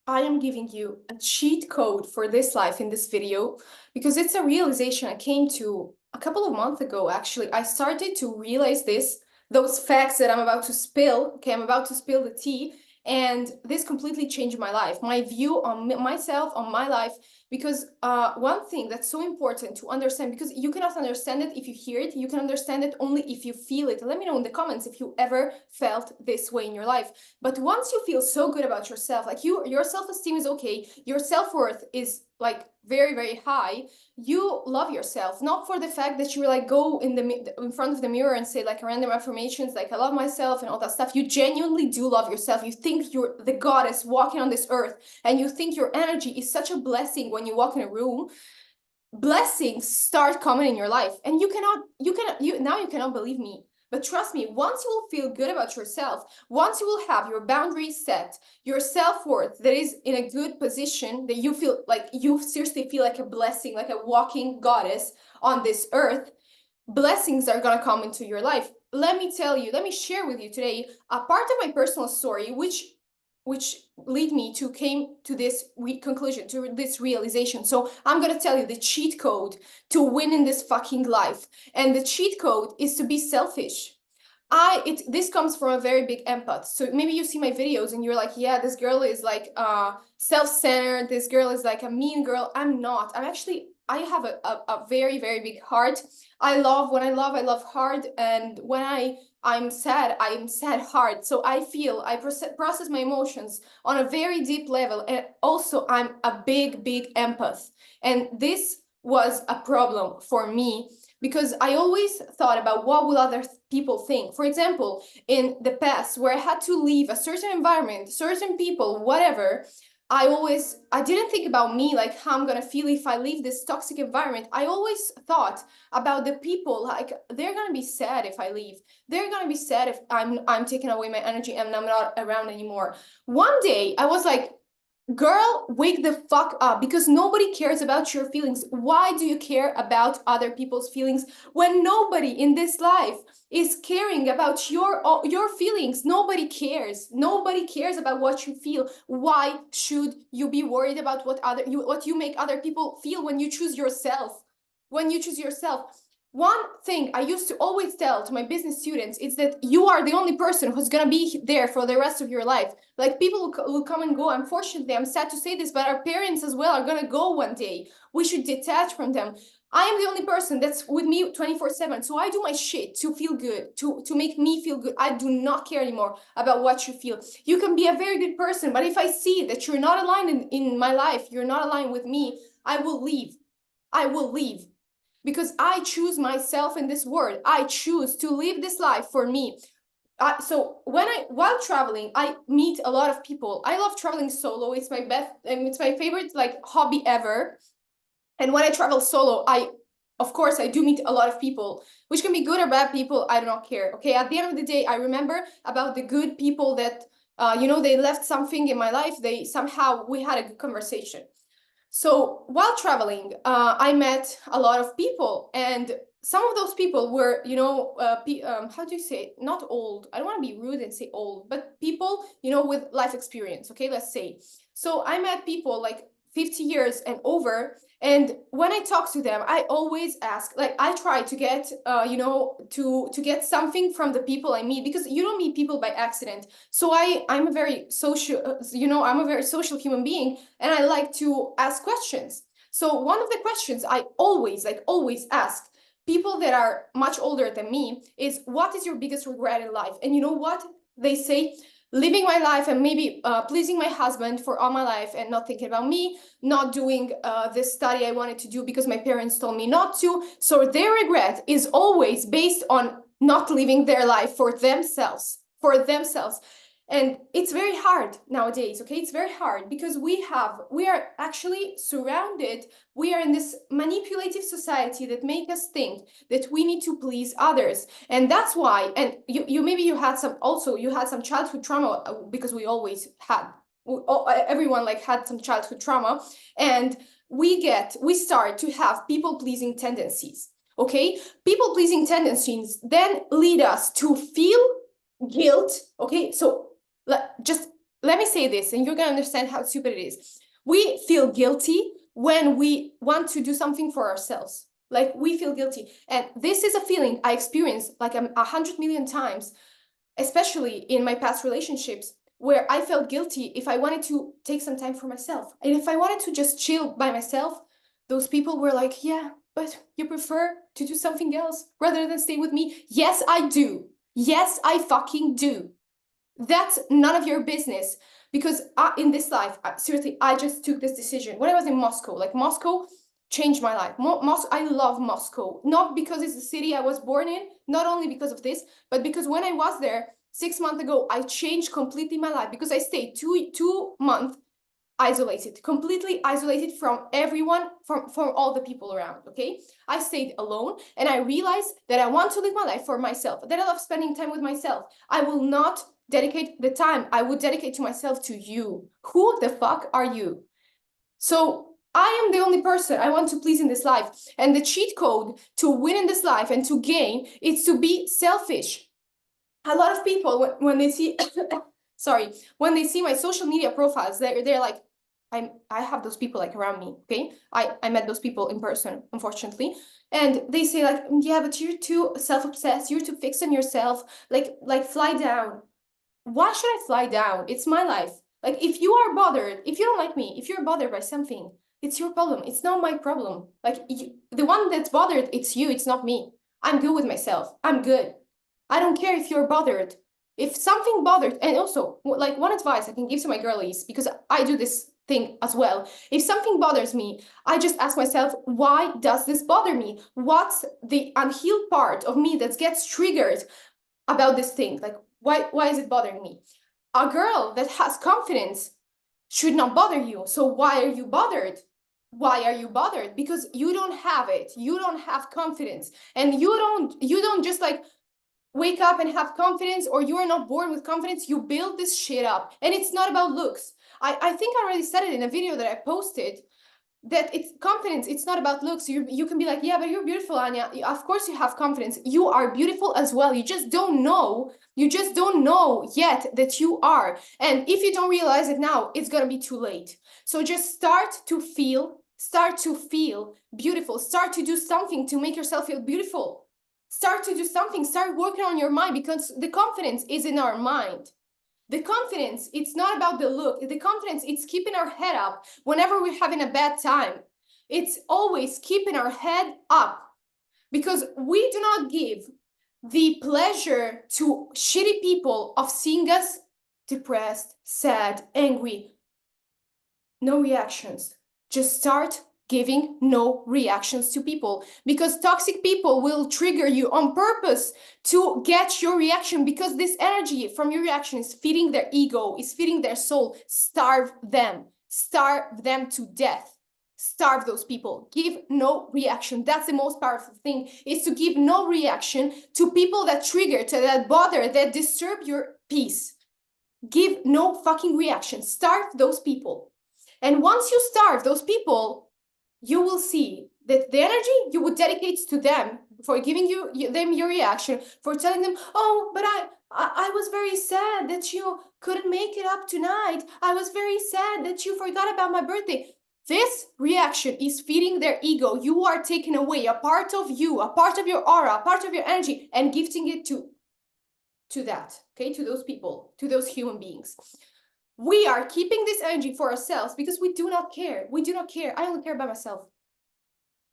I am giving you a cheat code for this life in this video because it's a realization I came to a couple of months ago. Actually, I started to realize those facts that I'm about to spill. Okay, I'm about to spill the tea, and this completely changed my life, my view on myself, on my life. Because one thing that's so important to understand, because you cannot understand it if you hear it, you can understand it only if you feel it. Let me know in the comments if you ever felt this way in your life. But once you feel so good about yourself, like your self-esteem is okay, your self-worth is like very, very high, you love yourself, not for the fact that you like go in front of the mirror and say like random affirmations like I love myself and all that stuff. You genuinely do love yourself. You think you're the goddess walking on this earth, and you think your energy is such a blessing. When you walk in a room, blessings start coming in your life, and you cannot believe me, but trust me, once you will feel good about yourself, once you will have your boundaries set, your self-worth that is in a good position, that you feel like you seriously feel like a blessing, like a walking goddess on this earth, blessings are going to come into your life. Let me tell you, let me share with you today a part of my personal story, which lead me to came to this conclusion, to this realization. So I'm going to tell you the cheat code to win in this fucking life. And the cheat code is to be selfish. This comes from a very big empath. So maybe you see my videos and you're like, yeah, this girl is like self-centered, this girl is like a mean girl. I'm not. I have a very, very big heart. I love hard, and when I'm sad hard. So I feel, I process my emotions on a very deep level. And also I'm a big, big empath. And this was a problem for me because I always thought about what will other people think. For example, in the past where I had to leave a certain environment, certain people, whatever, I didn't think about me, like how I'm gonna feel if I leave this toxic environment. I always thought about the people, like they're gonna be sad if I leave. They're gonna be sad if I'm taking away my energy and I'm not around anymore. One day I was like, girl, wake the fuck up, because nobody cares about your feelings. Why do you care about other people's feelings when nobody in this life is caring about your feelings? Nobody cares. Nobody cares about what you feel. Why should you be worried about what you make other people feel when you choose yourself? When you choose yourself. One thing I used to always tell to my business students is that you are the only person who's gonna be there for the rest of your life. Like people will come and go. Unfortunately, I'm sad to say this, but our parents as well are gonna go one day. We should detach from them. I am the only person that's with me 24/7. So I do my shit to feel good, to make me feel good. I do not care anymore about what you feel. You can be a very good person, but if I see that you're not aligned in my life, you're not aligned with me, I will leave. I will leave. Because I choose myself in this world. I choose to live this life for me. So while traveling, I meet a lot of people. I love traveling solo. It's my best, and it's my favorite like hobby ever. And when I travel solo, of course, I do meet a lot of people, which can be good or bad people. I do not care. Okay. At the end of the day, I remember about the good people that, they left something in my life. We had a good conversation. So while traveling, I met a lot of people, and some of those people were, how do you say, not old. I don't want to be rude and say old, but people, with life experience. Okay, let's say. So I met people like 50 years and over. And when I talk to them, I always ask, like, I try to get, to get something from the people I meet, because you don't meet people by accident. So I'm a very social, I'm a very social human being, and I like to ask questions. So one of the questions I always ask people that are much older than me is, what is your biggest regret in life? And you know what they say? Living my life and maybe pleasing my husband for all my life and not thinking about me, not doing this study I wanted to do because my parents told me not to. So their regret is always based on not living their life for themselves, And it's very hard nowadays, okay? It's very hard because we are actually surrounded, we are in this manipulative society that make us think that we need to please others. And that's why, and you had some childhood trauma, because we always had, everyone like had some childhood trauma, and we start to have people-pleasing tendencies, okay? People-pleasing tendencies then lead us to feel guilt, okay? So just let me say this, and you're gonna understand how stupid it is. We feel guilty when we want to do something for ourselves. Like, we feel guilty. And this is a feeling I experienced like 100 million times, especially in my past relationships, where I felt guilty if I wanted to take some time for myself. And if I wanted to just chill by myself, those people were like, yeah, but you prefer to do something else rather than stay with me. Yes, I do. Yes, I fucking do. That's none of your business. Because in this life, seriously, I just took this decision when I was in Moscow. Like, Moscow changed my life. I love Moscow, not because it's the city I was born in, not only because of this, but because when I was there 6 months ago, I changed completely my life, because I stayed two months isolated, completely isolated from everyone, from all the people around. Okay, I stayed alone, and I realized that I want to live my life for myself, that I love spending time with myself. I will not dedicate the time I would dedicate to myself to you. Who the fuck are you? So I am the only person I want to please in this life, and the cheat code to win in this life and to gain is to be selfish. A lot of people, when they see sorry, when they see my social media profiles, they're like, I have those people like around me. Okay, I met those people in person, unfortunately, and they say like, yeah, but you're too self-obsessed, you're too fixed on yourself, like fly down. Why should I fly down? It's my life. Like, if you are bothered, if you don't like me, if you're bothered by something, it's your problem. It's not my problem. Like, the one that's bothered, it's you, it's not me. I'm good with myself. I'm good. I don't care if you're bothered. If something bothered, and also, like, one advice I can give to my girlies, because I do this thing as well. If something bothers me, I just ask myself, why does this bother me? What's the unhealed part of me that gets triggered about this thing? Like, why is it bothering me? A girl that has confidence should not bother you. So why are you bothered? Why are you bothered? Because you don't have it. You don't have confidence, and you don't just like wake up and have confidence, or you are not born with confidence. You build this shit up, and it's not about looks. I think I already said it in a video that I posted, that it's confidence, it's not about looks. You can be like, yeah, but you're beautiful, Anya. Of course you have confidence. You are beautiful as well. You just don't know yet that you are. And if you don't realize it now, it's gonna be too late. So just start to feel beautiful. Start to do something to make yourself feel beautiful. Start to do something. Start working on your mind, because the confidence is in our mind. The confidence, it's not about the look. The confidence, it's keeping our head up whenever we're having a bad time. It's always keeping our head up, because we do not give the pleasure to shitty people of seeing us depressed, sad, angry. No reactions. Just start giving no reactions to people, because toxic people will trigger you on purpose to get your reaction, because this energy from your reaction is feeding their ego, is feeding their soul. Starve them to death. Starve those people. Give no reaction. That's the most powerful thing, is to give no reaction to people that trigger, that bother, that disturb your peace. Give no fucking reaction. Starve those people. And once you starve those people, you will see that the energy you would dedicate to them, for giving them your reaction, for telling them, oh, but I was very sad that you couldn't make it up tonight. I was very sad that you forgot about my birthday. This reaction is feeding their ego. You are taking away a part of you, a part of your aura, a part of your energy, and gifting it to that, okay, to those people, to those human beings. We are keeping this energy for ourselves because we do not care. We do not care. I only care about myself.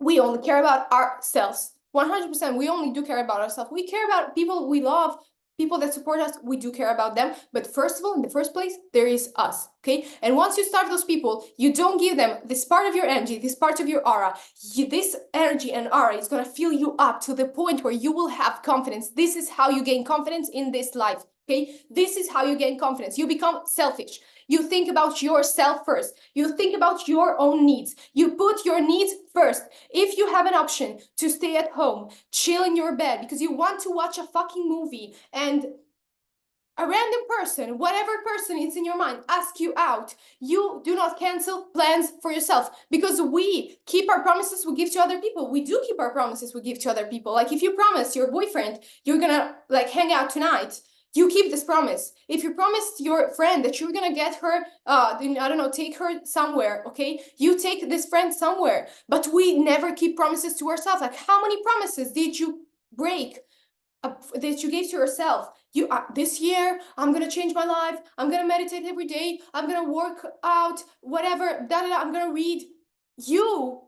We only care about ourselves. 100%. We only do care about ourselves. We care about people we love, people that support us. We do care about them. But first of all, in the first place, there is us. Okay. And once you starve those people, you don't give them this part of your energy, this part of your aura. This energy and aura is going to fill you up to the point where you will have confidence. This is how you gain confidence in this life. Okay, this is how you gain confidence. You become selfish. You think about yourself first. You think about your own needs. You put your needs first. If you have an option to stay at home, chill in your bed because you want to watch a fucking movie, and a random person, whatever person is in your mind, ask you out, you do not cancel plans for yourself, because we keep our promises we give to other people. We do keep our promises we give to other people. Like, if you promise your boyfriend you're gonna like hang out tonight, you keep this promise. If you promised your friend that you're gonna get her, I don't know, take her somewhere, okay? You take this friend somewhere, but we never keep promises to ourselves. Like, how many promises did you break that you gave to yourself? You this year, I'm gonna change my life. I'm gonna meditate every day. I'm gonna work out, whatever. I'm gonna read. You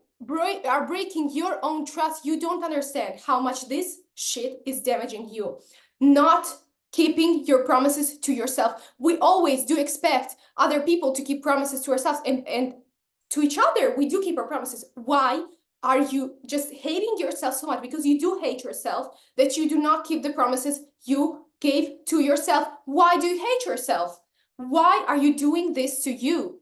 are breaking your own trust. You don't understand how much this shit is damaging you. Not keeping your promises to yourself. We always do expect other people to keep promises to ourselves, and to each other. We do keep our promises. Why are you just hating yourself so much? Because you do hate yourself, that you do not keep the promises you gave to yourself. Why do you hate yourself? Why are you doing this to you?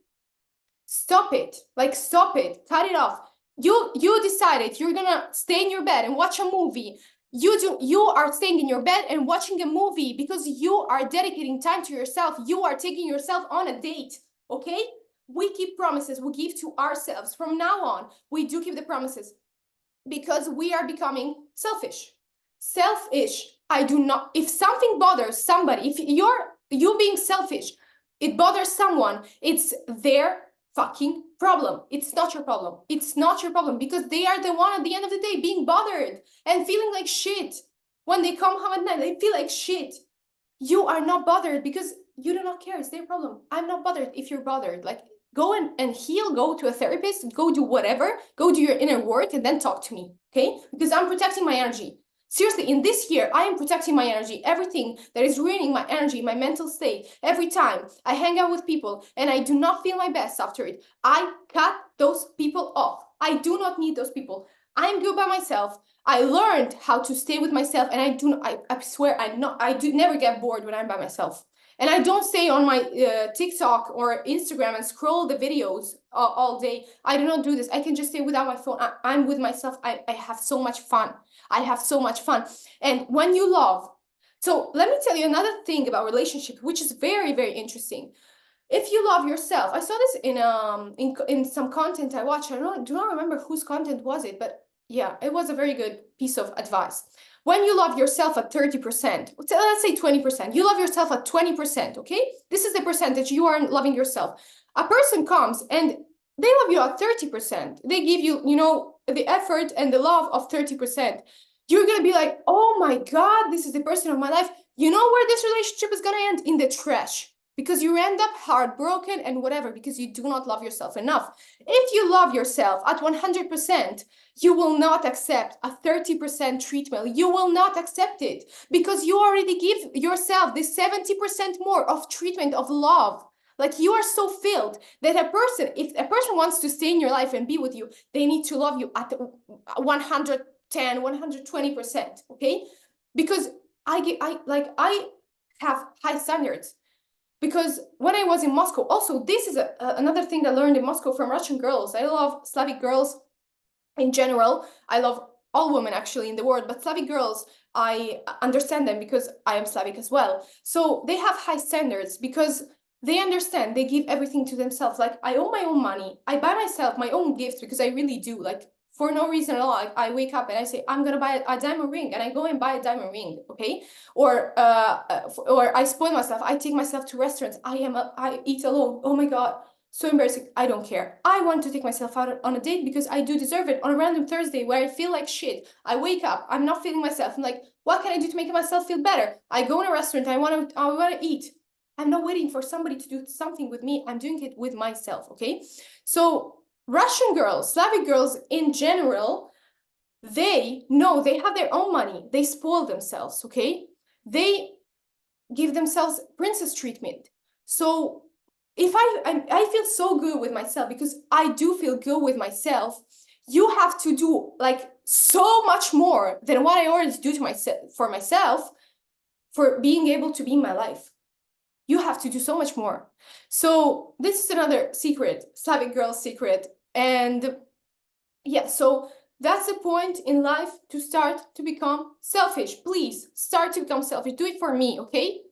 Stop it. Like, stop it. Cut it off. You decided you're gonna stay in your bed and watch a movie. You are staying in your bed and watching a movie because you are dedicating time to yourself. You are taking yourself on a date, okay? We keep promises we give to ourselves. From now on, we do keep the promises because we are becoming selfish. Selfish. I do not, if something bothers somebody, if you being selfish, it bothers someone, it's their fucking problem. It's not your problem. It's not your problem, because they are the one at the end of the day being bothered and feeling like shit. When they come home at night, they feel like shit. You are not bothered because you do not care. It's their problem. I'm not bothered if you're bothered. Like, go and heal, go to a therapist, go do whatever, go do your inner work, and then talk to me, okay? Because I'm protecting my energy. Seriously, in this year, I am protecting my energy. Everything that is ruining my energy, my mental state, every time I hang out with people and I do not feel my best after it, I cut those people off. I do not need those people. I'm good by myself. I learned how to stay with myself, and I swear I do never get bored when I'm by myself. And I don't stay on my TikTok or Instagram and scroll the videos all day. I do not do this. I can just stay without my phone. I'm with myself. I have so much fun. I have so much fun. And when you love, so let me tell you another thing about relationship, which is very, very interesting. If you love yourself, I saw this in some content I watched. I do not remember whose content was it, but yeah, it was a very good piece of advice. When you love yourself at 30%, let's say 20%, you love yourself at 20%, okay? This is the percentage you are loving yourself. A person comes and they love you at 30%. They give you, the effort and the love of 30%. You're gonna be like, oh my God, this is the person of my life. You know where this relationship is gonna end? In the trash. Because you end up heartbroken and whatever, because you do not love yourself enough. If you love yourself at 100%, you will not accept a 30% treatment. You will not accept it because you already give yourself this 70% more of treatment, of love. Like, you are so filled that if a person wants to stay in your life and be with you, they need to love you at 110, 120%, okay? Because I have high standards. Because when I was in Moscow, also, this is another thing I learned in Moscow from Russian girls. I love Slavic girls in general. I love all women actually in the world, but Slavic girls, I understand them because I am Slavic as well. So they have high standards because they understand, they give everything to themselves. Like, I own my own money. I buy myself my own gifts because I really do. Like, for no reason at all, I wake up and I say, I'm gonna buy a diamond ring, and I go and buy a diamond ring, okay? Or I spoil myself. I take myself to restaurants. I eat alone. Oh my God, so embarrassing. I don't care. I want to take myself out on a date because I do deserve it. On a random Thursday where I feel like shit, I wake up, I'm not feeling myself. I'm like, what can I do to make myself feel better? I go in a restaurant. I want to eat. I'm not waiting for somebody to do something with me. I'm doing it with myself, okay? So Russian girls, Slavic girls in general, they know they have their own money. They spoil themselves, okay? They give themselves princess treatment. So if I feel so good with myself, because I do feel good with myself, you have to do like so much more than what I already do to myself for being able to be in my life. You have to do so much more. So this is another secret, Slavic girl secret. And yeah, so that's the point in life, to start to become selfish. Please start to become selfish. Do it for me, okay?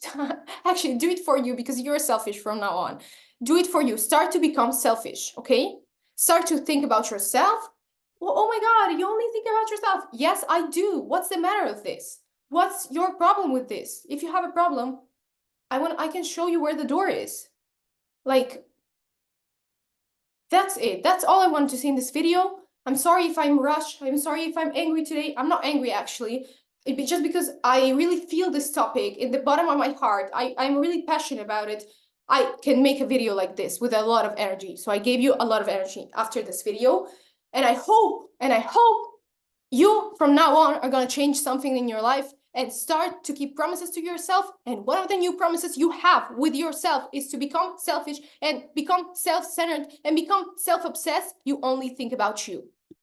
Actually, do it for you, because you're selfish from now on. Do it for you. Start to become selfish, okay? Start to think about yourself. Well, oh my God, you only think about yourself. Yes, I do. What's the matter with this? What's your problem with this? If you have a problem, I can show you where the door is. Like, that's it. That's all I wanted to say in this video. I'm sorry if I'm rushed. I'm sorry if I'm angry today. I'm not angry, actually. Just because I really feel this topic in the bottom of my heart. I'm really passionate about it. I can make a video like this with a lot of energy. So I gave you a lot of energy after this video. And I hope you from now on are going to change something in your life and start to keep promises to yourself. And one of the new promises you have with yourself is to become selfish and become self-centered and become self-obsessed. You only think about you.